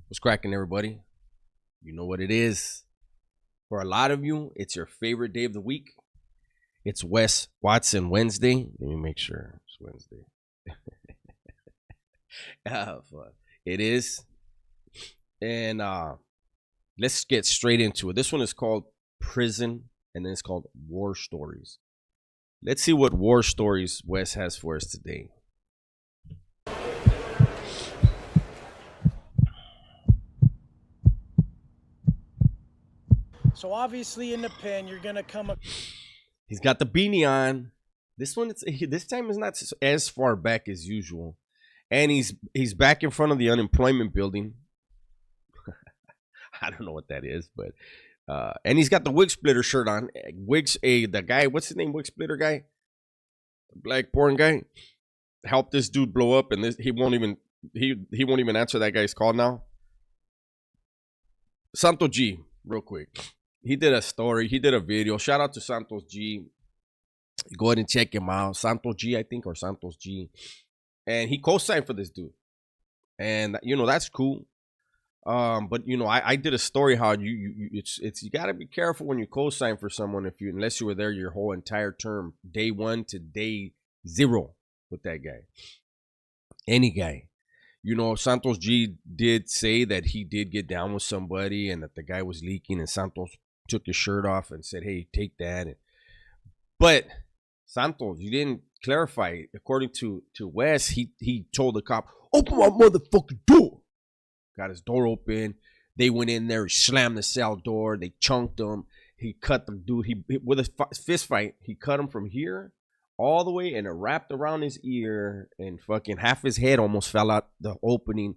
What's cracking, everybody? You know what it is. For a lot of you, it's your favorite day of the week. It's Wes Watson Wednesday. Let me make sure it's Wednesday. It is. And let's get straight into it. This one is called Prison, and then it's called War Stories. Let's see what war stories Wes has for us today. So obviously in the pen, you're gonna come. He's got the beanie on. This one, this time is not as far back as usual, and he's back in front of the unemployment building. I don't know what that is, but and he's got the wig splitter shirt on. The guy, what's his name? Wig splitter guy, black porn guy, helped this dude blow up, and he won't even answer that guy's call now. Santos G, real quick. He did a story. He did a video. Shout out to Santos G. Go ahead and check him out. Santos G, I think, or Santos G. And he co-signed for this dude. And that's cool. But I did a story how you gotta be careful when you co-sign for someone unless you were there your whole entire term, day 1 to day 0 with that guy. Any guy. Santos G did say that he did get down with somebody and that the guy was leaking, and Santos took his shirt off and said, "Hey, take that." But Santos, you didn't clarify. According to Wes, he told the cop, "Open my motherfucking door." Got his door open. They went in there. He slammed the cell door. They chunked him. He cut the dude. With a fist fight, he cut him from here all the way, and it wrapped around his ear, and fucking half his head almost fell out the opening.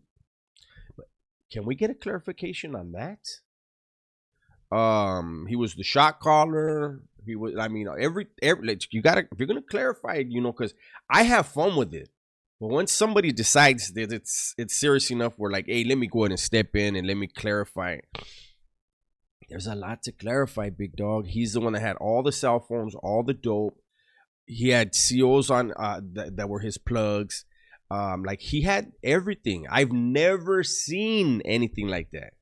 But can we get a clarification on that? He was the shot caller. He was. I mean, every you gotta, if you're gonna clarify it, because I have fun with it. But once somebody decides that it's serious enough, we're like, hey, let me go ahead and step in and let me clarify. There's a lot to clarify, big dog. He's the one that had all the cell phones, all the dope. He had COs on that were his plugs. Like, he had everything. I've never seen anything like that.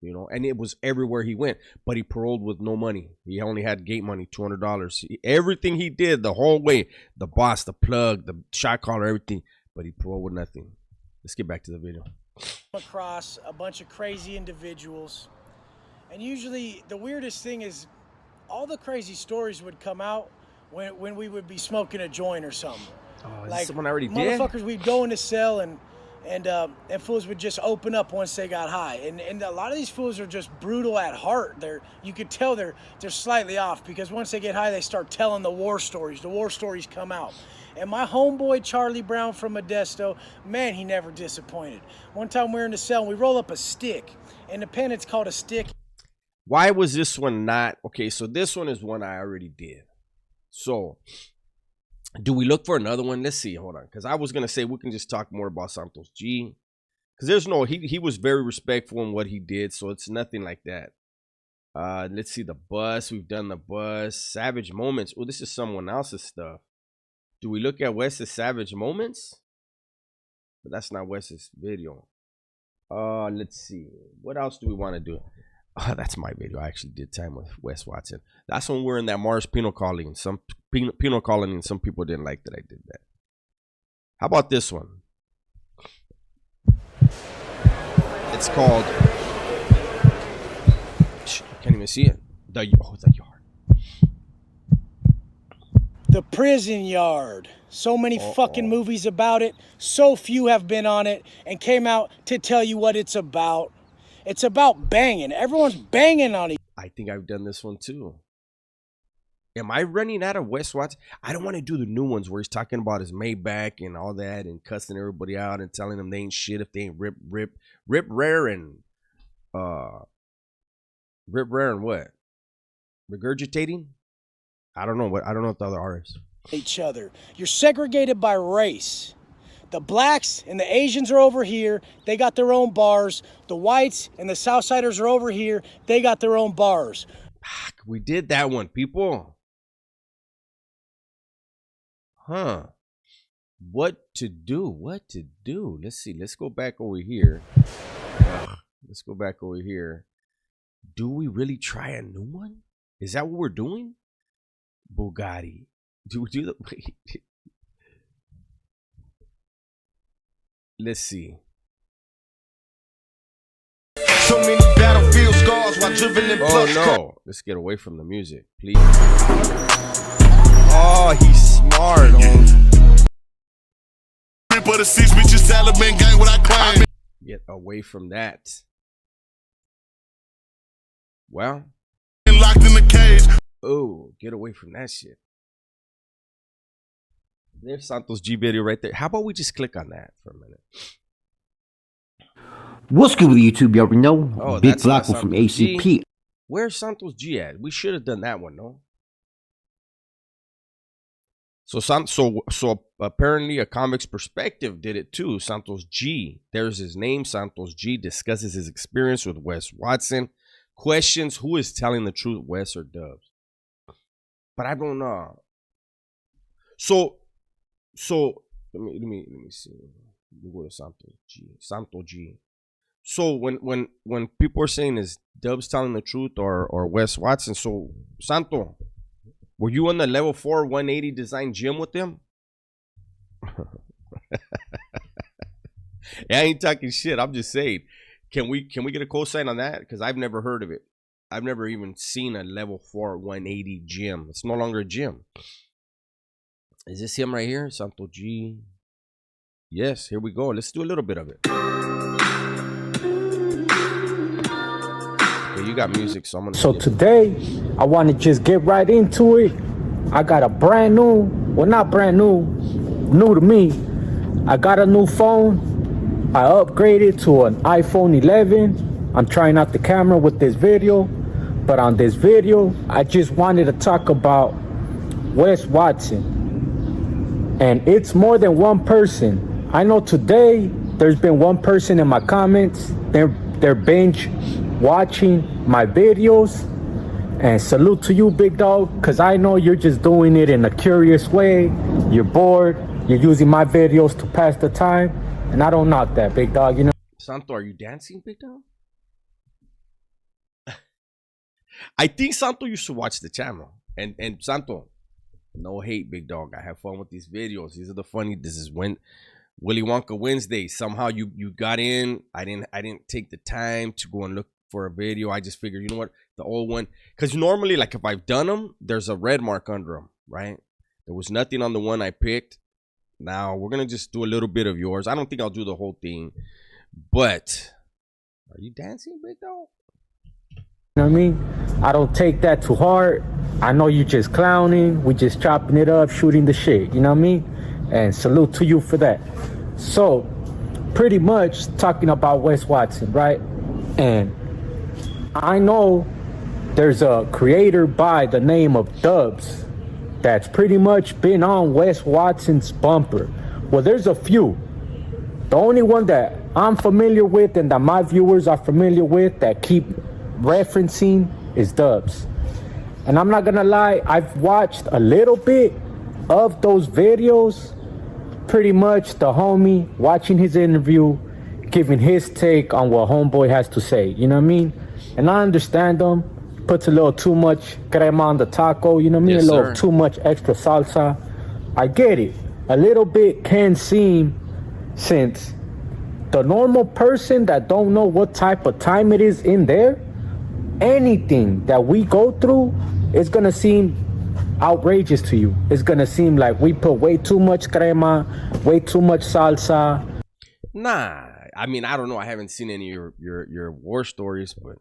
And it was everywhere he went. But he paroled with no money. He only had gate money, $200. Everything he did the whole way, the boss, the plug, the shot caller, everything. But he paroled with nothing. Let's get back to the video. Across a bunch of crazy individuals. And usually the weirdest thing is all the crazy stories would come out when we would be smoking a joint or something. Oh, is someone already did? Motherfuckers, we'd go in the cell and fools would just open up once they got high. And a lot of these fools are just brutal at heart. You could tell they're slightly off, because once they get high, they start telling the war stories. The war stories come out. And my homeboy Charlie Brown from Modesto, man, he never disappointed. One time we were in the cell and we roll up a stick. In the pen, it's called a stick. Why was this one not? Okay, so this one is one I already did. So, do we look for another one? Let's see. Hold on. Because I was going to say we can just talk more about Santos G. Because he was very respectful in what he did. So, it's nothing like that. Let's see the bus. We've done the bus. Savage Moments. Oh, this is someone else's stuff. Do we look at Wes's Savage Moments? But that's not Wes's video. Let's see. What else do we want to do? Oh, that's my video. I actually did time with Wes Watson. That's when we're in that Mars penal colony. Some penal colony, and some people didn't like that I did that. How about this one? It's called. I can't even see it. The yard. The Prison Yard. So many fucking movies about it. So few have been on it and came out to tell you what it's about. It's about banging. Everyone's banging on it. I think I've done this one too. Am I running out of Wes Watson? I don't want to do the new ones where he's talking about his Maybach and all that and cussing everybody out and telling them they ain't shit if they ain't rip rare and what? Regurgitating? I don't know what the other artists. Each other. You're segregated by race. The blacks and the Asians are over here. They got their own bars. The whites and the Southsiders are over here. They got their own bars. We did that one, people. Huh. What to do? What to do? Let's see. Let's go back over here. Let's go back over here. Do we really try a new one? Is that what we're doing? Bugatti. Do we do the wait? Let's see. So many battlefield scars while driven in Oh no. Let's get away from the music, please. Oh, he's smart. But the 6 bitches Taliban gang when I climb. Get away from that. Well. Locked in the cage. Oh, get away from that shit. There's Santos G video right there. How about we just click on that for a minute? What's good with YouTube? You already know. Oh, Big that's not Flacco from Santos G. ACP. Where's Santos G at? We should have done that one, no? So apparently a Convict's Perspective did it too. Santos G. There's his name. Santos G discusses his experience with Wes Watson. Questions who is telling the truth, Wes or Dubs. But I don't know. So let me see. We go to Santos G. Santos G. So when people are saying is Dubs telling the truth or Wes Watson, so Santo, were you on the level 4 180 design gym with them? I ain't talking shit. I'm just saying. Can we get a cosign on that? Because I've never heard of it. I've never even seen a level 4 180 gym. It's no longer a gym. Is this him right here? Santo G. Yes, here we go. Let's do a little bit of it. Okay, you got music, so I'm gonna. So today, I want to just get right into it. I got a brand new, well not brand new, new to me. I got a new phone. I upgraded to an iPhone 11. I'm trying out the camera with this video. But on this video, I just wanted to talk about Wes Watson. And it's more than one person. I know today there's been one person in my comments. They're binge watching my videos. And salute to you, big dog, because I know you're just doing it in a curious way. You're bored. You're using my videos to pass the time. And I don't knock that, big dog, you know. Santo, are you dancing, big dog? I think Santo used to watch the channel. And Santo, no hate, big dog. I have fun with these videos. These are the funny. This is when Willy Wonka Wednesday. Somehow you got in. I didn't take the time to go and look for a video. I just figured, you know what, the old one. Because normally, like if I've done them, there's a red mark under them, right? There was nothing on the one I picked. Now we're gonna just do a little bit of yours. I don't think I'll do the whole thing. But are you dancing, big dog? You know what I mean? I don't take that too hard. I know you just clowning. We just chopping it up, shooting the shit. You know what I mean? And salute to you for that. So, pretty much talking about Wes Watson, right? And I know there's a creator by the name of Dubs that's pretty much been on Wes Watson's bumper. Well, there's a few. The only one that I'm familiar with and that my viewers are familiar with that keep referencing is Dubs. And I'm not gonna lie, I've watched a little bit of those videos. Pretty much the homie watching his interview, giving his take on what homeboy has to say, you know what I mean? And I understand him, puts a little too much crema on the taco, you know what I mean? Yes, a little sir. too much extra salsa. I get it. A little bit can seem, since the normal person that don't know what type of time it is in there, anything that we go through is gonna seem outrageous to you. It's gonna seem like we put way too much crema, way too much salsa. Nah, I mean, I don't know. I haven't seen any of your war stories, but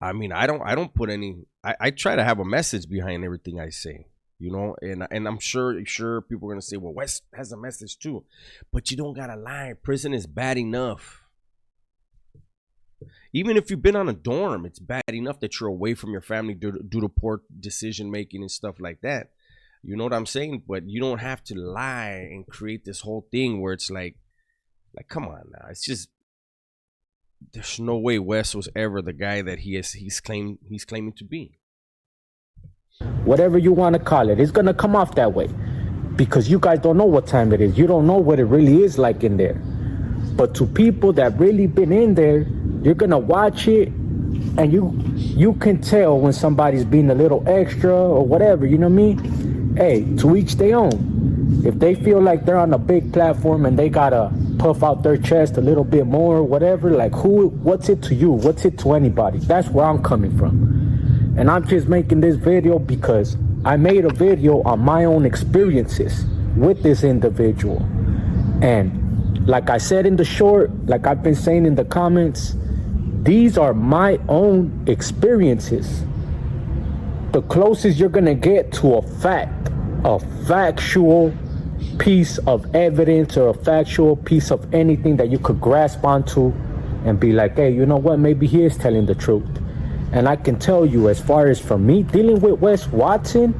I mean, I don't put any. I try to have a message behind everything I say, you know. And I'm sure people are gonna say, well, Wes has a message too, but you don't gotta lie. Prison is bad enough. Even if you've been on a dorm, it's bad enough that you're away from your family due to poor decision making and stuff like that. You know what I'm saying? But you don't have to lie and create this whole thing where it's like come on now. It's just, there's no way Wes was ever the guy that he's claiming to be. Whatever you want to call it, it's gonna come off that way. because you guys don't know what time it is. You don't know what it really is like in there. But to people that really been in there, you're gonna watch it, and you can tell when somebody's being a little extra or whatever, you know what I mean? Hey, to each their own. If they feel like they're on a big platform and they gotta puff out their chest a little bit more, whatever, like what's it to you? What's it to anybody? That's where I'm coming from. And I'm just making this video because I made a video on my own experiences with this individual. And like I said in the short, like I've been saying in the comments, these are my own experiences. The closest you're gonna get to a factual piece of evidence or a factual piece of anything that you could grasp onto and be like, hey, you know what, maybe he is telling the truth. And I can tell you, as far as for me dealing with Wes Watson,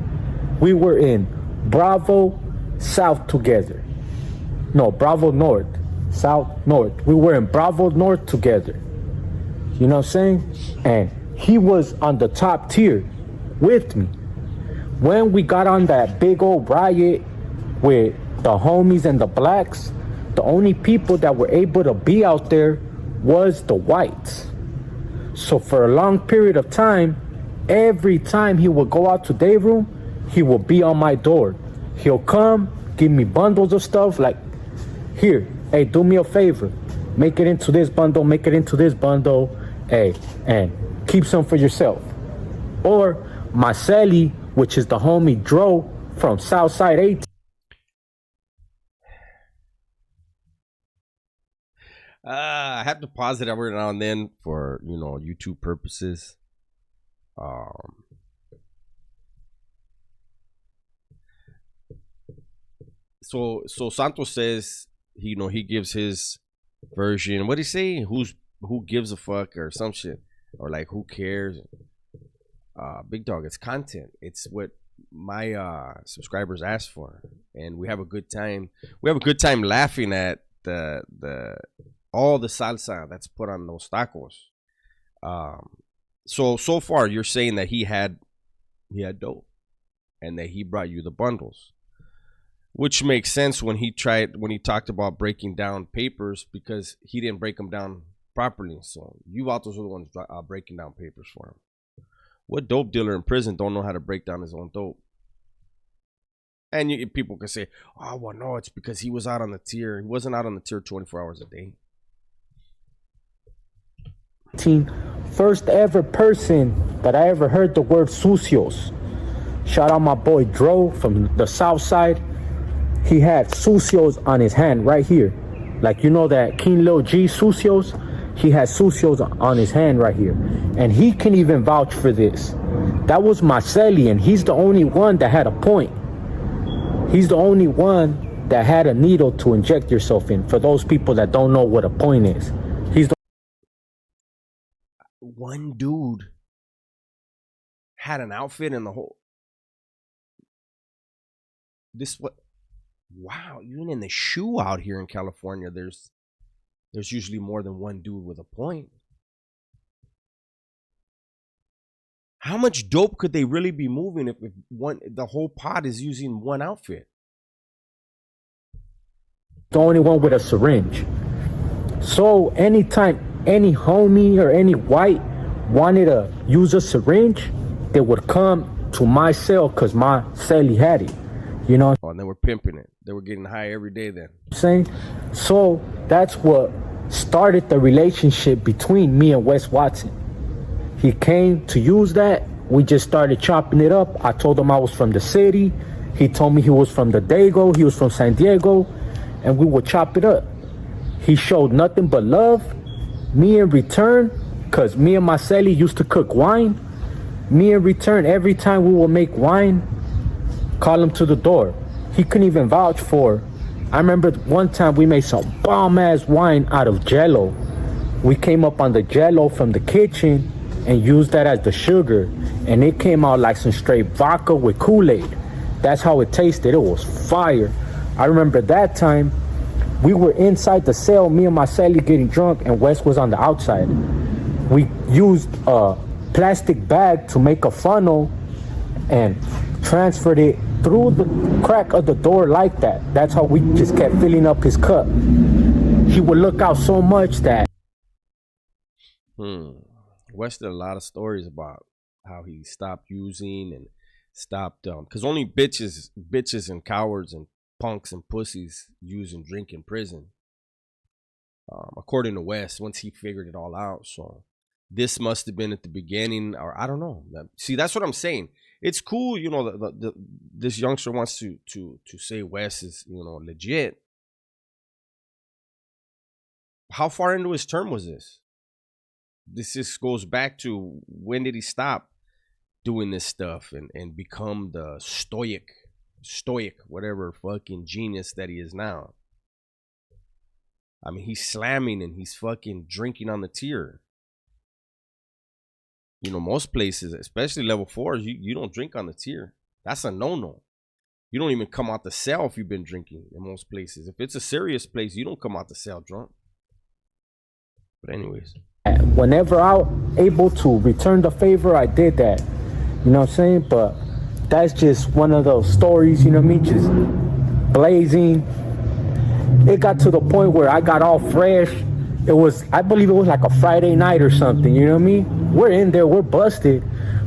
we were in Bravo South together. No, Bravo North, South North. We were in Bravo North together. You know what I'm saying? And he was on the top tier with me. When we got on that big old riot with the homies and the blacks, the only people that were able to be out there was the whites. So for a long period of time, every time he would go out to day room, he would be on my door. He'll come, give me bundles of stuff like, here, hey, do me a favor. Make it into this bundle, make it into this bundle, hey, and keep some for yourself. Or Marcelli, which is the homie Dro from Southside 18. I have to pause it every now and then for, you know, YouTube purposes. So Santos says, he gives his version. What did he say? Who gives a fuck or some shit, or like who cares? Big dog, it's content. It's what my subscribers ask for, and we have a good time. We have a good time laughing at the all the salsa that's put on those tacos. So far you're saying that he had dope and that he brought you the bundles, which makes sense when he talked about breaking down papers, because he didn't break them down properly. So you autos are the ones breaking down papers for him. What dope dealer in prison don't know how to break down his own dope? And people can say, oh, well, no, it's because he was out on the tier. He wasn't out on the tier 24 hours a day. First ever person that I ever heard the word sucios. Shout out my boy Dro from the south side. He had sucios on his hand right here. Like, you know that King Lil G sucios? He had sucios on his hand right here. And he can even vouch for this. That was Marcelli, and he's the only one that had a point. He's the only one that had a needle to inject yourself in, for those people that don't know what a point is. He's the one dude had an outfit in the whole. Wow, even in the shoe out here in California, there's usually more than one dude with a point. How much dope could they really be moving if the whole pod is using one outfit? The only one with a syringe. So anytime any homie or any white wanted to use a syringe, they would come to my cell because my cellie had it. You know? Oh, and they were pimping it. They were getting high every day then. Saying, so that's what started the relationship between me and Wes Watson. He came to use that. We just started chopping it up. I told him I was from the city. He told me he was from the Dago. He was from San Diego. And we would chop it up. He showed nothing but love. Me in return, because me and Marcelli used to cook wine. Me in return, every time we would make wine, call him to the door. He couldn't even vouch for. I remember one time we made some bomb-ass wine out of Jello. We came up on the Jello from the kitchen and used that as the sugar, and it came out like some straight vodka with Kool-Aid. That's how it tasted. It was fire. I remember that time we were inside the cell, me and Marcelli getting drunk, and Wes was on the outside. We used a plastic bag to make a funnel and transferred it through the crack of the door like that. That's how we just kept filling up his cup. He would look out so much that. Wes did a lot of stories about how he stopped using and stopped, because only bitches and cowards and punks and pussies use and drink in prison. According to Wes, once he figured it all out. So this must have been at the beginning, or I don't know. See, that's what I'm saying. It's cool, you know, this youngster wants to say Wes is, you know, legit. How far into his term was this? This just goes back to when did he stop doing this stuff and become the stoic, whatever fucking genius that he is now. I mean, he's slamming and he's fucking drinking on the tier. You know, most places, especially level 4s, you don't drink on the tier. That's a no-no. You don't even come out the cell if you've been drinking in most places. If it's a serious place, you don't come out the cell drunk. But anyways. Whenever I'm able to return the favor, I did that. You know what I'm saying? But that's just one of those stories, you know what I mean? Just blazing. It got to the point where I got all fresh. It was, I believe it was like a Friday night or something, you know what I mean? We're in there, we're busted,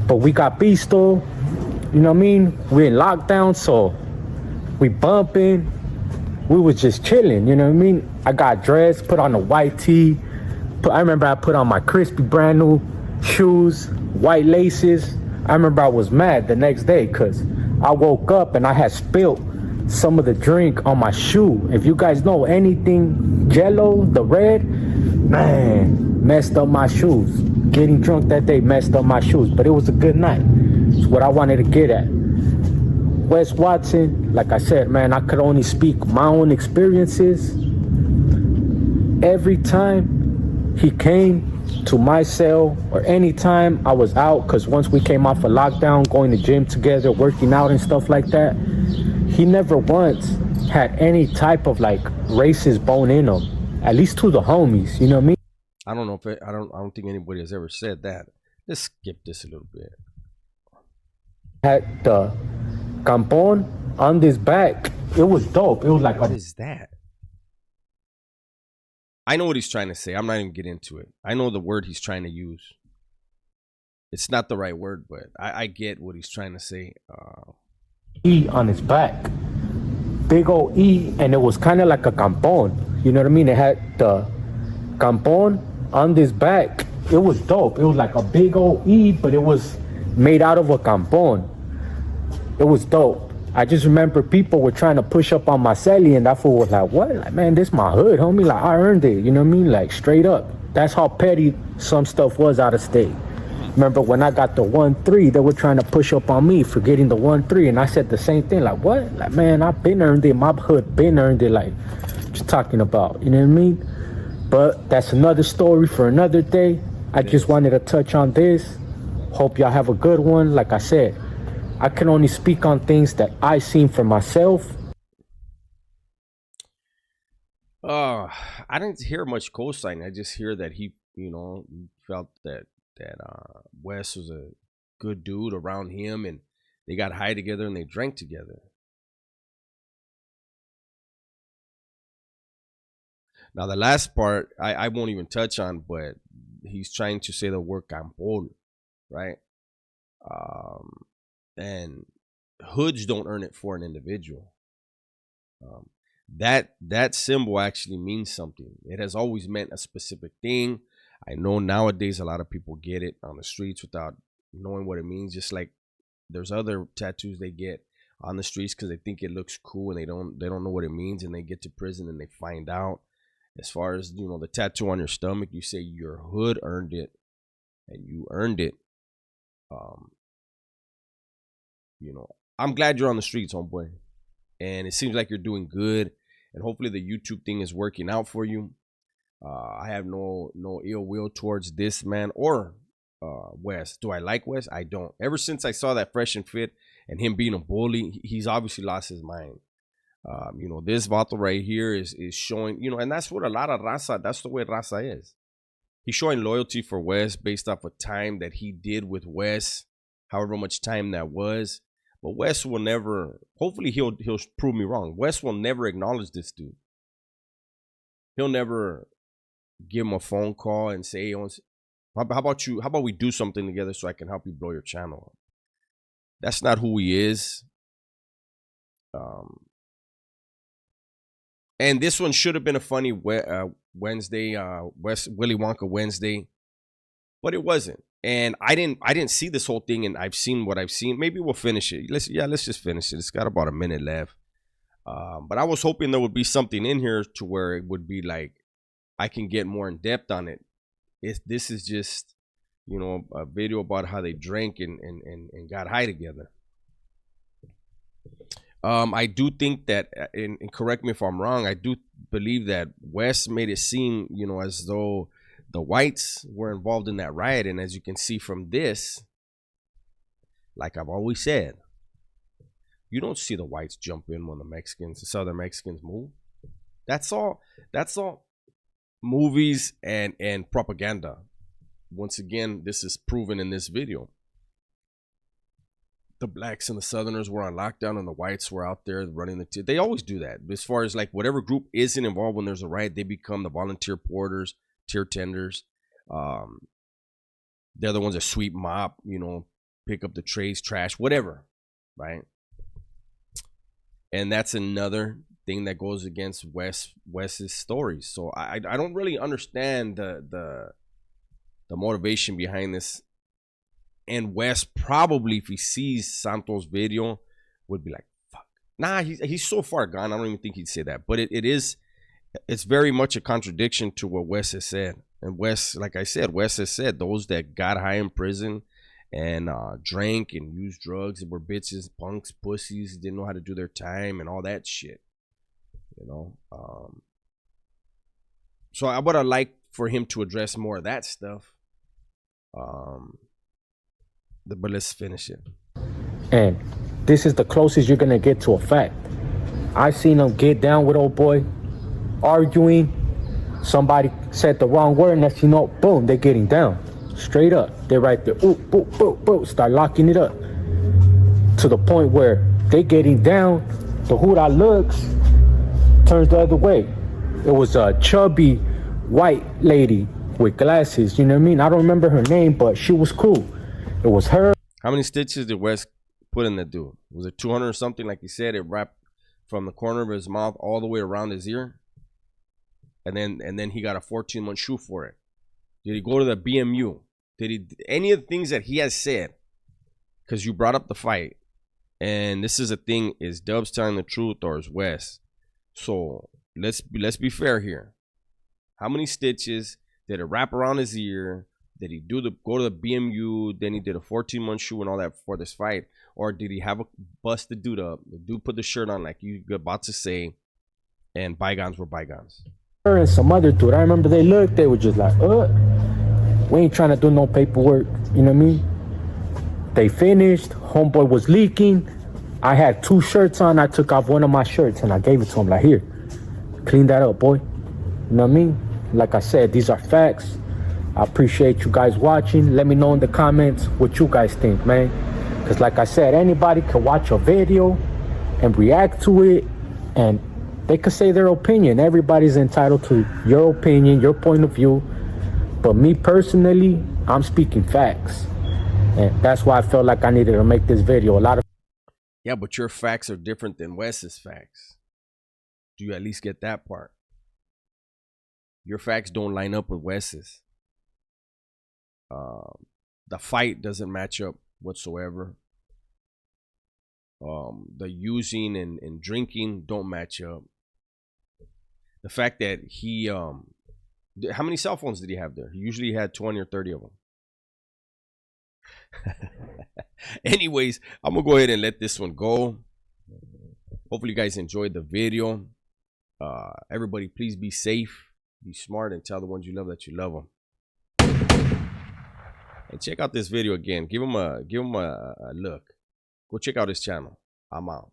but we got pisto, you know what I mean? We're in lockdown, so we bumping. We was just chilling, you know what I mean? I got dressed, put on a white tee. I remember I put on my crispy brand new shoes, white laces. I remember I was mad the next day because I woke up and I had spilled some of the drink on my shoe. If you guys know anything, Jello, the red, man, messed up my shoes. Getting drunk that day messed up my shoes, but it was a good night. It's what I wanted to get at. Wes Watson, like I said, man, I could only speak my own experiences. Every time he came to my cell or anytime I was out, because once we came off of lockdown, going to gym together, working out and stuff like that, he never once had any type of like racist bone in him, at least to the homies, you know what I mean? I don't know if I don't think anybody has ever said that. Let's skip this a little bit. Had the campon on this back. It was dope. It was like, what is that? I know what he's trying to say. I'm not even getting into it. I know the word he's trying to use. It's not the right word, but I get what he's trying to say. E on his back. Big old E, and it was kind of like a campon. You know what I mean? It had the campon on this back. It was dope. It was like a big old E, but it was made out of a campon. It was dope. I just remember people were trying to push up on my celly, and that fool was like, what? Like, man, this my hood, homie. Like, I earned it. You know what I mean? Like, straight up. That's how petty some stuff was out of state. Remember when I got the 1-3, they were trying to push up on me for getting the 1-3, and I said the same thing. Like, what? Like, man, I've been earned it. My hood been earned it. Like, what you talking about? You know what I mean? But that's another story for another day. I just wanted to touch on this. Hope y'all have a good one. Like I said, I can only speak on things that I seen for myself. I didn't hear much cosign. I just hear that he, you know, felt that Wes was a good dude around him, and they got high together and they drank together. Now the last part I won't even touch on, but he's trying to say the word campol, right? And hoods don't earn it for an individual. That symbol actually means something. It has always meant a specific thing. I know nowadays a lot of people get it on the streets without knowing what it means. Just like there's other tattoos they get on the streets because they think it looks cool and they don't know what it means, and they get to prison and they find out. As far as, you know, the tattoo on your stomach, you say your hood earned it, and you earned it. You know, I'm glad you're on the streets, homeboy, and it seems like you're doing good, and hopefully the YouTube thing is working out for you. I have no ill will towards this man or Wes. Do I like Wes? I don't. Ever since I saw that Fresh and Fit and him being a bully, he's obviously lost his mind. You know, this vato right here is showing, you know, and that's what a lot of raza, that's the way raza is. He's showing loyalty for Wes based off of time that he did with Wes, however much time that was. But Wes will never, hopefully he'll prove me wrong. Wes will never acknowledge this dude. He'll never give him a phone call and say, hey, how about you? How about we do something together so I can help you blow your channel up? That's not who he is. And this one should have been a funny Wednesday, Willy Wonka Wednesday, but it wasn't. And I didn't see this whole thing, and I've seen what I've seen. Maybe we'll finish it. Let's just finish it. It's got about a minute left. But I was hoping there would be something in here to where it would be like I can get more in depth on it. This is just, you know, a video about how they drank and got high together. I do think that, and correct me if I'm wrong, I do believe that Wes made it seem, you know, as though the whites were involved in that riot. And as you can see from this, like I've always said, you don't see the whites jump in when the Southern Mexicans move. That's all movies and propaganda. Once again, this is proven in this video. The blacks and the Southerners were on lockdown and the whites were out there running they always do that. As far as like whatever group isn't involved when there's a riot, they become the volunteer porters, tier tenders. They're the ones that sweep, mop, you know, pick up the trays, trash, whatever, right? And that's another thing that goes against Wes's stories. So I don't really understand the motivation behind this. And Wes probably, if he sees Santos' video, would be like, fuck. Nah, he's so far gone, I don't even think he'd say that. But it's very much a contradiction to what Wes has said. And Wes, like I said, Wes has said those that got high in prison and drank and used drugs and were bitches, punks, pussies, didn't know how to do their time and all that shit. You know? So I would have liked for him to address more of that stuff. But let's finish it. And this is the closest you're gonna get to a fact. I seen them get down with old boy, arguing. Somebody said the wrong word, and next you know, boom, they're getting down. Straight up. They're right there. Ooh, boom, boom, boom. Start locking it up. To the point where they getting down, the hoorah looks, turns the other way. It was a chubby white lady with glasses, you know what I mean? I don't remember her name, but she was cool. It was her. How many stitches did Wes put in that dude? Was it 200 or something? Like he said, it wrapped from the corner of his mouth all the way around his ear. And then he got a 14-month shoe for it. Did he go to the BMU? Did he any of the things that he has said? Because you brought up the fight. And this is a thing, is Dubs telling the truth or is Wes? So let's be fair here. How many stitches did it wrap around his ear? Did he go to the BMU? Then he did a 14-month shoe and all that before this fight? Or did he have a bust the dude up? The dude put the shirt on like you about to say, and bygones were bygones. Her and some other dude. I remember they looked, they were just like, we ain't trying to do no paperwork. You know what I mean? They finished. Homeboy was leaking. I had 2 shirts on. I took off one of my shirts and I gave it to him like, here, clean that up, boy. You know what I mean? Like I said, these are facts. I appreciate you guys watching. Let me know in the comments what you guys think, man. Because like I said, anybody can watch a video and react to it and they could say their opinion. Everybody's entitled to your opinion, your point of view. But me personally, I'm speaking facts. And that's why I felt like I needed to make this video. Yeah, but your facts are different than Wes's facts. Do you at least get that part? Your facts don't line up with Wes's. The fight doesn't match up whatsoever. The using and drinking don't match up. The fact that he how many cell phones did he have there? He usually had 20 or 30 of them. Anyways, I'm gonna go ahead and let this one go. Hopefully you guys enjoyed the video. Everybody please be safe, be smart, and tell the ones you love that you love them. And check out this video again. Give him a look. Go check out his channel. I'm out.